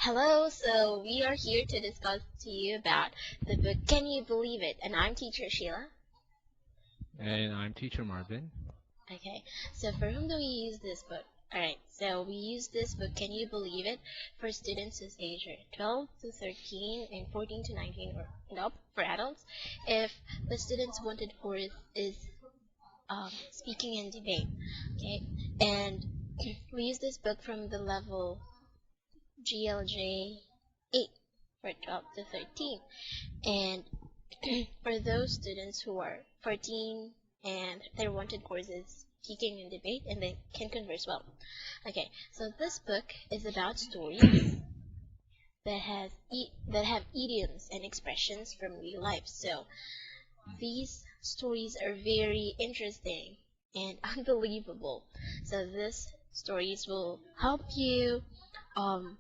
Hello, so we are here to discuss to you about the book Can You Believe It? And I'm teacher Sheila. And I'm Teacher Marvin. Okay, so for whom do we use this book? Alright, so we use this book, Can You Believe It? For students whose age are 12 to 13 and 14 to 19 or nope, for adults. If the student's wanted course is speaking and debate, okay, and we use this book from the level GLJ 8 for 12 to 13. And for those students who are 14 and their wanted course is speaking and debate and they can converse well. Okay, so this book is about stories that have idioms and expressions from real life. So these stories are very interesting and unbelievable. So these stories will help you um,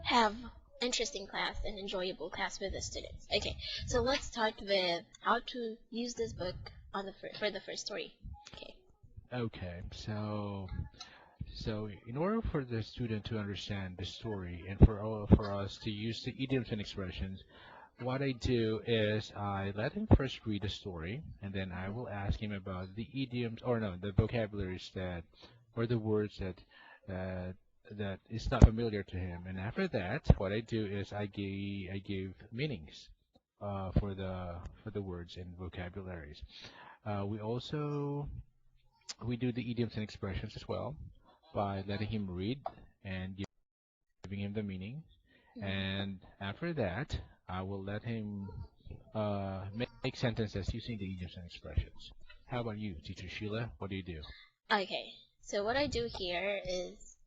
have interesting class and enjoyable class with the students. Okay, so let's start with how to use this book on the for the first story. Okay. Okay, so in order for the student to understand the story and for us to use the idioms and expressions, what I do is I let him first read the story, and then I will ask him about the idioms or no, the vocabularies that or the words uh, that is not familiar to him. And after that, what I do is I give meanings for the words and vocabularies. We also we do the idioms and expressions as well by letting him read and giving him the meaning. Mhm. And after that, I will let him make sentences using the idioms and expressions. How about you, Teacher Sheila? What do you do? Okay, so what I do here is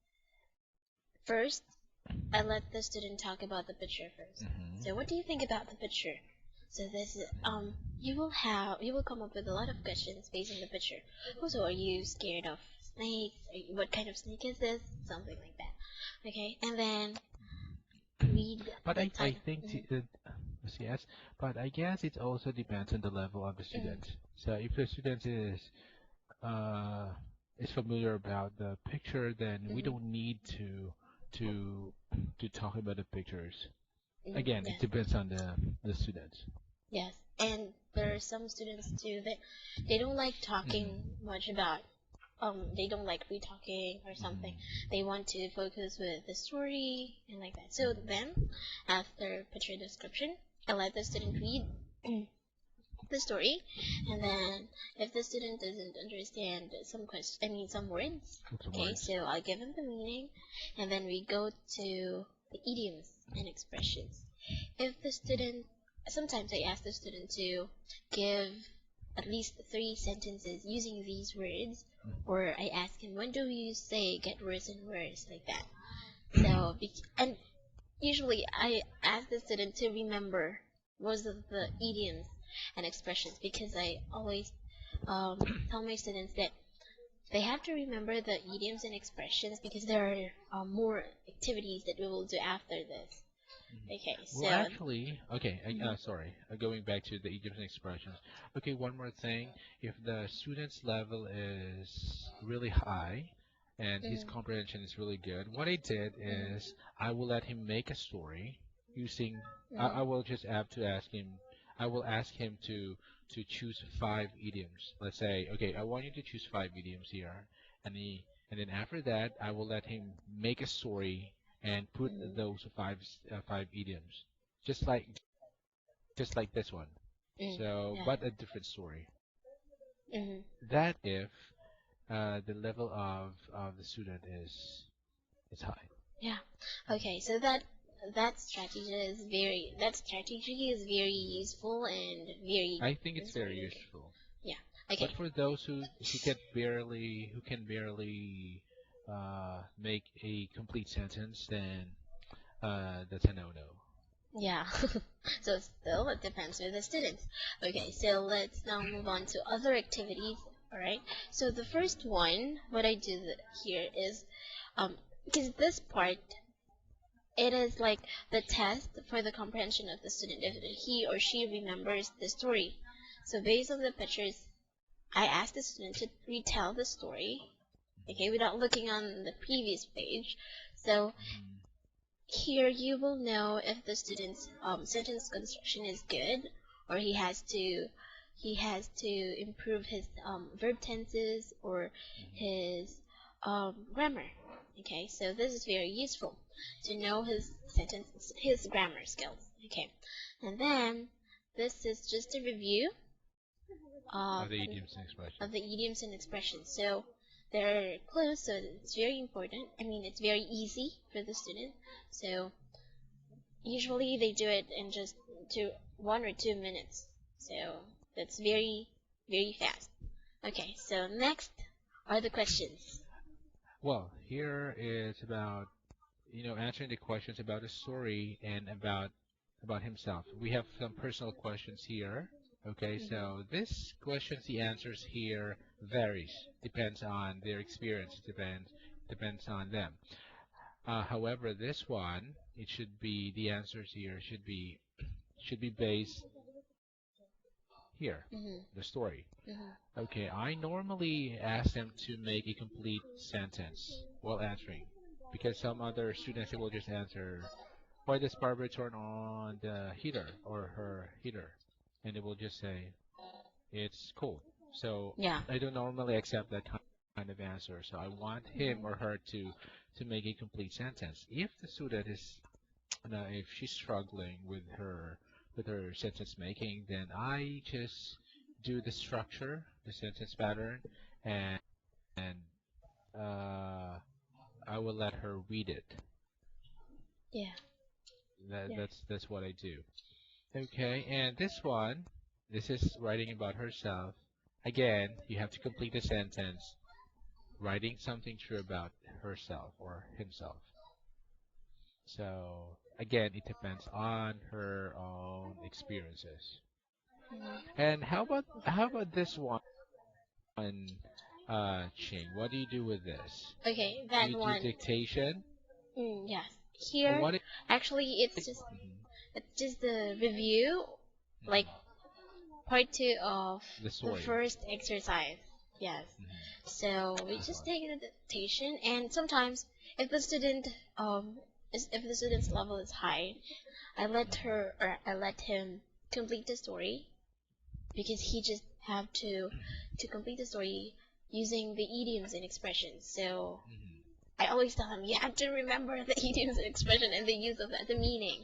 first I let the student talk about the picture first. So what Hmm. do you think about the picture? So this is you will come up with a lot of questions based on the picture. Also, are you scared of snakes? What kind of snake is this? Something like that. Okay, and then read But the I title. think Mhm, yes, but I guess it also depends on the level of the mhm, student. So if the student uh, is familiar about the picture, then we mhm, don't need to to talk about the pictures. mhm. Again, it Yes, depends on the students. yes. And there are some students too that they don't like talking Hmm. much about. They don't like re talking or something. Hmm. They want to focus with the story and like that. So then, Hmm. after picture description, I let the student read the story, and then if the student doesn't understand some question, I mean some words, Some okay, words. so I'll give him the meaning, and then we go to the idioms and expressions. If the student, sometimes I ask the student to give at least 3 sentences using these words, or I ask him when do you say get worse and worse like that. So and usually I ask the student to remember most of the idioms and expressions because I always tell my students that they have to remember the idioms and expressions because there are more activities that we will do after this. Mhm. Okay, Well, so actually, okay, mhm, sorry, going back to the idioms and expressions. Okay, one more thing. If the student's level is really high and his mhm, comprehension is really good, what I did mhm, is I will let him make a story using, mhm, I will just have to ask him, I will ask him to choose 5 idioms. Let's say, okay, I want you to choose 5 idioms here. And then after that, I will let him make a story and put mhm, those 5 idioms, just like just like this one. mhm, So, yeah, but a different story. mhm, That if the level of the student is high. yeah. Okay, so that strategy is very useful and very I think it's it's very very good. useful. Yeah. But Okay. for those who can barely make a complete sentence, then that's a no-no. Yeah. So still it depends with the students. Okay, so let's now move on to other activities. All right. So the first one, what I do here is, because this part, it is like the test for the comprehension of the student if he or she remembers the story. So based on the pictures, I ask the student to retell the story, okay, without looking on the previous page. So Mhm. here you will know if the student's sentence construction is good, or he has to improve his verb tenses or his grammar. Okay, so this is very useful to know his grammar skills. Okay, and then this is just a review of The idioms and expressions. the idioms and expressions. So they're close, so it's very important. I mean, it's very easy for the student. So usually they do it in just 1 or 2 minutes. So that's very, very fast. Okay, so next are the questions. Well, here is about answering the questions about the story and about himself. We have some personal questions here. Okay, Mhm. so this questions, the answers here varies, depends on their experience, depends on them. However, this one, it should be the answers here should be based here, Mhm. the story. Mhm. Okay, I normally ask them to make a complete sentence while answering, because some other students they will just answer, "Why does Barbara turn on the heater or her heater?" And they will just say, "It's cold." So Yeah. I don't normally accept that kind of answer. So I want him Mhm. or her to make a complete sentence. If the student is, if she's struggling with her sentence making, then I just do the structure, the sentence pattern, and uh, I will let her read it. Yeah. That, Yeah. that's what I do. Okay, and this is writing about herself. Again, you have to complete the sentence, writing something true about herself or himself. So again, it depends on her own experiences. Mhm. And how about this one, Ching? What do you do with this? Okay, Do that you do one. dictation? Yes. Or Here, what? actually, it's just the review, like part two of The the story. first exercise. Yes. Hmm. So we The just story. take an adaptation, and sometimes if the student if the student's level is high, I let him complete the story because he just have to complete the story using the idioms and expressions. So Hmm. I always tell him you have to remember the idioms and expression and the use of that, the meaning.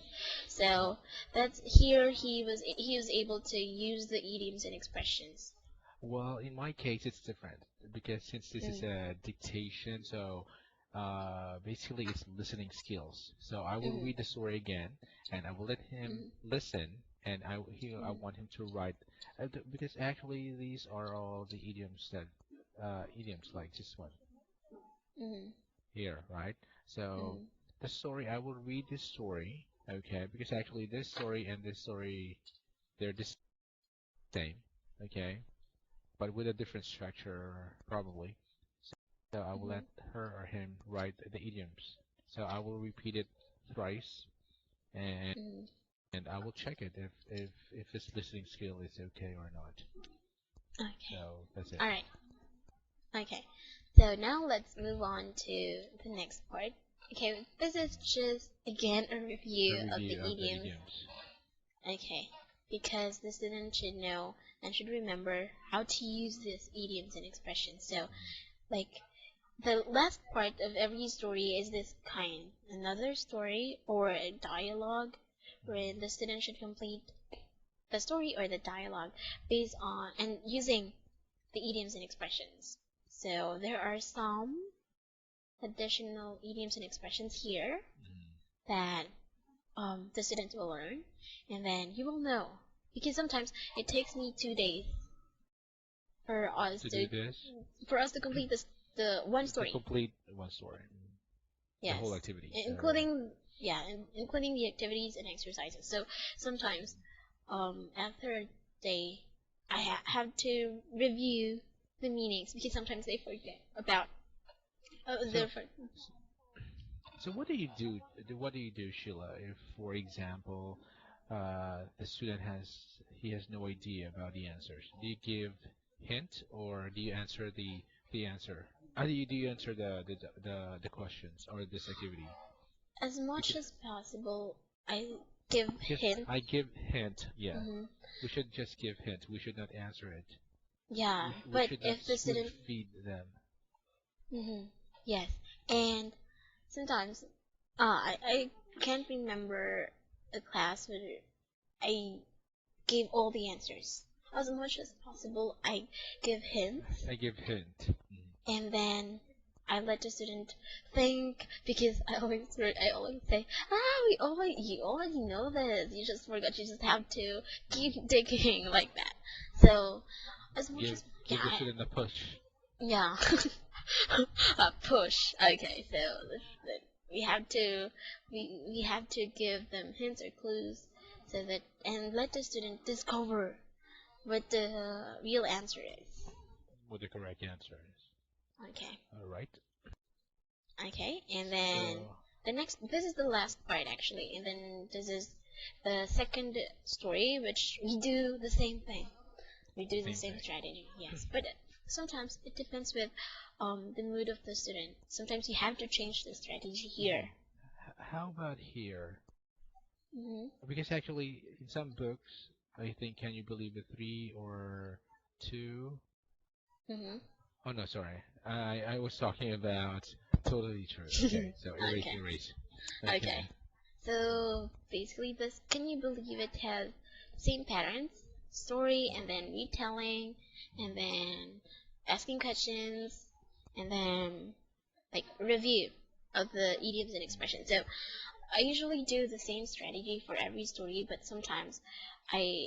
So that's here he was able to use the idioms and expressions. Well, in my case, it's different because since this is Mm. a dictation, so basically it's listening skills. So I will Mhm. read the story again, and I will let him Mhm. listen, and I Mhm. want him to write, because actually these are all the idioms like this one Mhm. here, right? So Mhm. the story, I will read this story, okay? Because actually this story and this story, they're the same, okay? But with a different structure, probably. So I will let Mhm. her or him write the idioms. So I will repeat it thrice, and Mhm. I will check it if his listening skill is okay or not. Okay. So that's it. All right. Okay. So now let's move on to the next part. Okay, this is just again a A review of the review of the idioms. idioms. Okay, because the student should know and should remember how to use these idioms and expressions. So, like, the last part of every story is this kind, another story or a dialogue, wherein the student should complete the story or the dialogue based on and using the idioms and expressions. So there are some additional idioms and expressions here Mhm. that the student will learn, and then you will know. Because sometimes it takes me 2 days for us To to do this, complete this the one to story. complete one story, the whole Yes, activity. So including yeah, including the activities and exercises. So sometimes after a day, I have to review the meanings because sometimes they forget about so the so what do you do, Sheila, if, for example, the student has no idea about the answers? Do you give hint or do you answer the answer? Do you answer the questions or this activity? As We much could, as possible, I give just hint. I give hint. Yeah, Hmm. we should just give hint. We should not answer it. Yeah, We but should not if the spoon student, feed them. hmm, yes, and sometimes, I can't remember a class where I gave all the answers. As much as possible, I give hints, I give hint. and then I let the student think, because I always say, you already know this. You just forgot. You just have to keep digging like that. So as much Give as, give the yeah, student a push. yeah. A push. Okay, so we have to we have to give them hints or clues, so that, and let the student discover what the real answer is. What the correct answer is. Okay. All right. Okay, and then So this is the last part actually, and then this is the second story, which we do the same thing. We do the same same thing. strategy, yes. But sometimes it depends with the mood of the student. Sometimes you have to change the strategy here. How about here? Mm-hmm. Because actually, in some books, I think Can You Believe It 3 or 2. Mm-hmm. Oh no, sorry. I was talking about Totally True. Okay, so erase, Okay. erase. Okay. Okay. So basically, this Can You Believe It has same patterns: story, and then retelling, and then asking questions, and then like review of the idioms and expressions. So I usually do the same strategy for every story, but sometimes I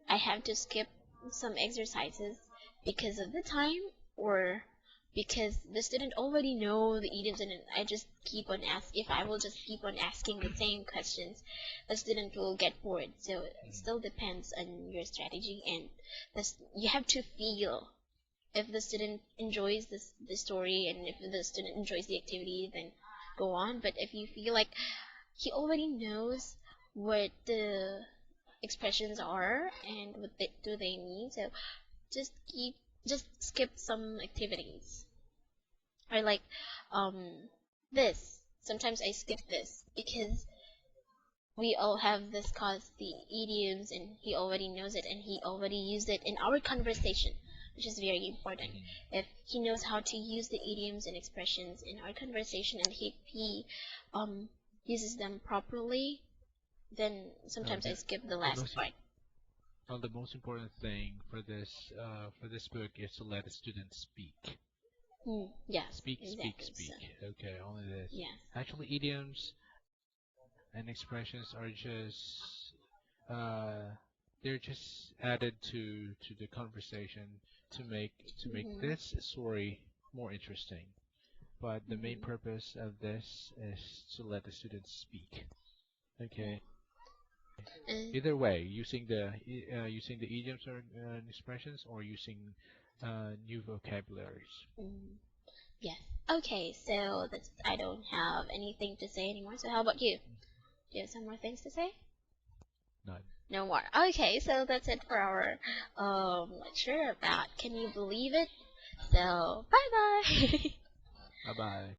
I have to skip some exercises because of the time, or because the student already know the idioms, and I just keep on if I will just keep on asking the same questions, the student will get bored. So it still depends on your strategy, and you have to feel if the student enjoys the story, and if the student enjoys the activity, then go on. But if you feel like he already knows what the expressions are and what do they mean, so just keep just skip some activities. Or like this. Sometimes I skip this because we all have discussed the idioms, and he already knows it, and he already used it in our conversation, which is very important. If he knows how to use the idioms and expressions in our conversation, and he um uses them properly, then No, sometimes I skip the the last most part. well, the most important thing for this book is to let the student speak. Yes, Speak, speak, exactly. So speak. Okay, only this. yes. Actually, idioms and expressions are just uh, they're just added to the conversation to make to make Mhm. this story more interesting. But the main Mhm. purpose of this is to let the students speak. Yeah. Okay. And Either way, using the idioms or expressions, or using new vocabularies. mm, yes. Okay, so that's I don't have anything to say anymore. So how about you? Do you have some more things to say? None. No more. Okay, so that's it for our lecture about Can You Believe It? So bye bye. Bye bye.